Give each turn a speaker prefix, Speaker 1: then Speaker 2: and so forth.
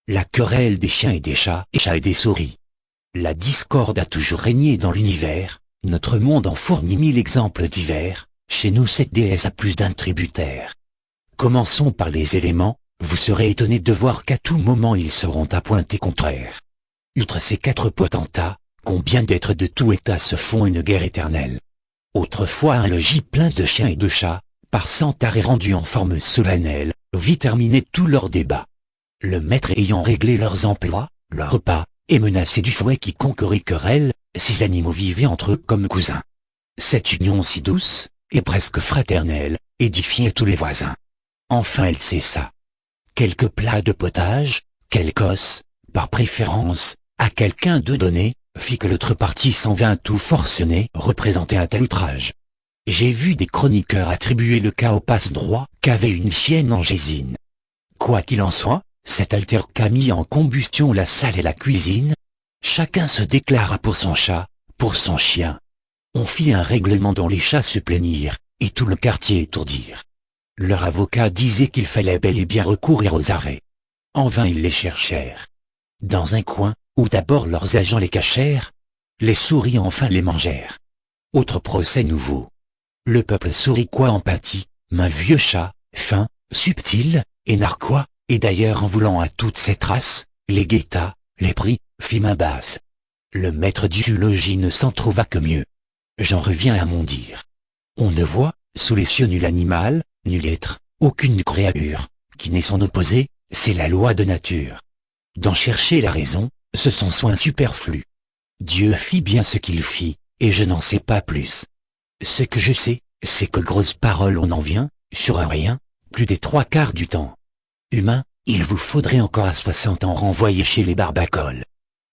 Speaker 1: La querelle des chiens et des chats et des souris. La discorde a toujours régné dans l'univers, notre monde en fournit 1000 exemples divers, chez nous cette déesse a plus d'un tributaire. Commençons par les éléments, vous serez étonnés de voir qu'à tout moment ils seront à pointer contraire. Outre ces 4 potentats, combien d'êtres de tout état se font une guerre éternelle. Autrefois un logis plein de chiens et de chats, par centares et rendu en forme solennelle, vit terminer tout leur débat. Le maître ayant réglé leurs emplois, leurs repas, et menacé du fouet quiconque aurait querelle, 6 animaux vivaient entre eux comme cousins. Cette union si douce, et presque fraternelle, édifiait tous les voisins. Enfin elle cessa. Quelques plats de potage, quelque os, par préférence, à quelqu'un de donner, fit que l'autre partie s'en vint tout forcené représenter un tel outrage. J'ai vu des chroniqueurs attribuer le cas au passe-droit qu'avait une chienne en Gésine. Quoi qu'il en soit, cet altère qu'a mis en combustion la salle et la cuisine. Chacun se déclara pour son chat, pour son chien. On fit un règlement dont les chats se plaignirent, et tout le quartier étourdirent. Leur avocat disait qu'il fallait bel et bien recourir aux arrêts. En vain ils les cherchèrent. Dans un coin, où d'abord leurs agents les cachèrent, les souris enfin les mangèrent. Autre procès nouveau. Le peuple souriquois en pâtit, un vieux chat, fin, subtil, et narquois, et d'ailleurs en voulant à toute cette race, les guetta, les prit, fit main basse. Le maître du logis ne s'en trouva que mieux. J'en reviens à mon dire. On ne voit, sous les cieux nul animal, nul être, aucune créature, qui n'est son opposé, c'est la loi de nature. D'en chercher la raison, ce sont soins superflus. Dieu fit bien ce qu'il fit, et je n'en sais pas plus. Ce que je sais, c'est que grosses paroles on en vient, sur un rien, plus des 3/4 du temps. Humain, il vous faudrait encore à 60 ans renvoyer chez les barbacoles.